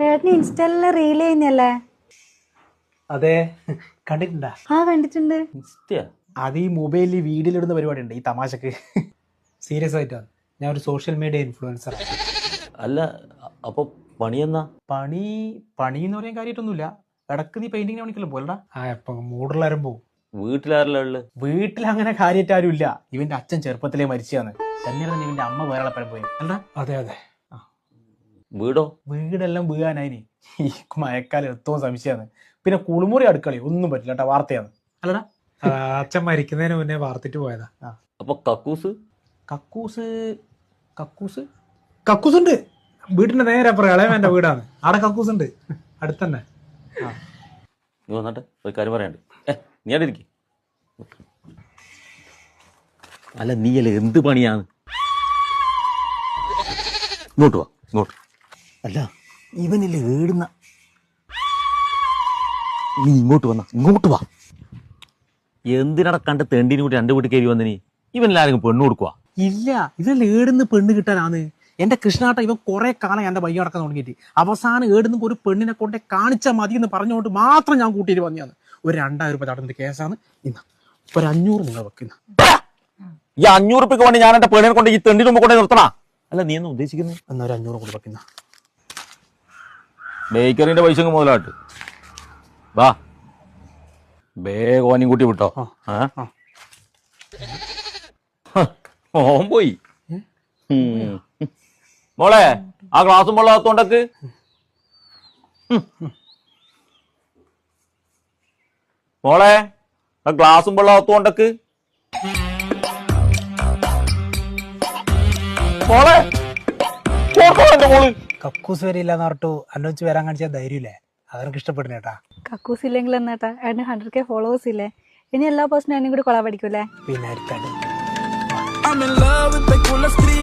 ഏട്ടന് ഇൻസ്റ്റയിലെ റീൽ ചെയ്യുന്നല്ലേ? അതെ, കണ്ടിട്ടുണ്ടാ? ആ കണ്ടിട്ടുണ്ട്. അത് ഈ മൊബൈലിൽ വീഡിയോയിലിടുന്ന പരിപാടി ഉണ്ട്, ഈ തമാശക്ക്. സീരിയസ് ആയിട്ടാണ്. ഞാൻ ഒരു സോഷ്യൽ മീഡിയ ഇൻഫ്ലുവൻസർ. അല്ല, അപ്പൊ പണിയെന്നാ? പണി എന്ന് പറയാൻ കാര്യമായിട്ടൊന്നുമില്ല. ഇടക്ക് നീ പെയിന്റിങ്ങിന് പണിക്കല്ലോ പോലടാ. എപ്പം മൂടുള്ളാരും പോകും. വീട്ടിലാരല്ല? വീട്ടിൽ അങ്ങനെ കാര്യമായിട്ട് ആരും ഇല്ല. ഇവന്റെ അച്ഛൻ ചെറുപ്പത്തിലേ മരിച്ചാണ്. തന്നെയാണ് ഇവന്റെ അമ്മ വേറെ പരം പോയി. അല്ലടാ? അതെ അതെ. വീടോ? വീടെല്ലാം വീഴാനായി. ഈ മഴക്കാലം എത്തവും സംശയമാണ്. പിന്നെ കുളിമുറി അടുക്കളി ഒന്നും പറ്റില്ല കേട്ടോ, വാർത്തയാണ്. അല്ലടാ? അച്ഛൻ മരിക്കുന്നതിന് മുന്നേ വാർത്തിട്ട് പോയതാ. അപ്പൊ കക്കൂസ്? കക്കൂസ് ഉണ്ട് വീട്ടിന്റെ നേരെ അപ്പുറം. ഇളയവന്റെ വീടാണ്. അവിടെ കക്കൂസ് ഉണ്ട് അടുത്തന്നെ. നീ വന്നിട്ട് ഒരു കാര്യം പറയാണ്ട്. നീ അവിടെ ഇരിക്കും. അല്ല, നീയല്ലേ എന്ത് പണിയാണ്? ഇങ്ങോട്ട് വാ, ഇങ്ങോട്ട്. അല്ല, ഇവനല്ലേ ഏടുന്ന? നീ ഇങ്ങോട്ട് വന്ന, ഇങ്ങോട്ട് വാ. എന്തിനട കണ്ട് തെണ്ടിനും കൂടി രണ്ട് വീട്ടിൽ കയറി വന്നിനി? ഇവനെല്ലാരും പെണ്ണു കൊടുക്കുക? ഇല്ല, ഇതല്ല ഏടുന്ന് പെണ്ണ് കിട്ടാനാണ്. എന്റെ കൃഷ്ണാട്ട ഇവൻ കുറെ കാലം എന്റെ ബയ്യ അടക്കം തുടങ്ങിയിട്ട് അവസാനം ഏടുന്ന് ഒരു പെണ്ണിനെ കൊണ്ടേ കാണിച്ചാൽ മതി എന്ന് പറഞ്ഞുകൊണ്ട് മാത്രം ഞാൻ കൂട്ടിയിട്ട് വന്നതാണ്. ഒരു 2000 രൂപ തടഞ്ഞ കേസാണ്. ഇന്ന ഒരു 500 നിങ്ങൾ വെക്കുന്ന. ഈ 500 രൂപയ്ക്ക് വേണ്ടി ഞാൻ എന്റെ പെണ്ണിനെ കൊണ്ട് ഈ തെണ്ടി മുമ്പ് കൊണ്ടേ നിർത്തണ? അല്ല, നീ എന്ന് ഉദ്ദേശിക്കുന്നത്? എന്നാ ഒരു 500 കൂടി വെക്കുന്ന. ബേക്കറിന്റെ പൈസ മുതലാട്ട് വാ. ബേഗോനും കൂട്ടി വിട്ടോ. ഓൻ പോയി. മോളെ, ആ ഗ്ലാസും വെള്ളത്തോണ്ടക്ക്. മോളെ, ആ ഗ്ലാസും വെള്ളത്തോണ്ടക്ക്. മോളെ, എന്റെ മോള് കക്കൂസ് വരെ ഇല്ലാന്ന് പറഞ്ഞിട്ടു അല്ലോച്ച് വരാൻ കാണിച്ച ധൈര്യമില്ലേ? അതെനിക്ക് ഇഷ്ടപ്പെടുന്നേട്ടാ. കക്കൂസ് ഇല്ലെങ്കിൽ എന്നാട്ടാ ഏട്ടന് 100K ഫോളോവേഴ്സ് ഇല്ലേ? ഇനി എല്ലാ പേഴ്സണും എന്നെ കൂടി കൊളാ പഠിക്കൂലേ? പിന്നെ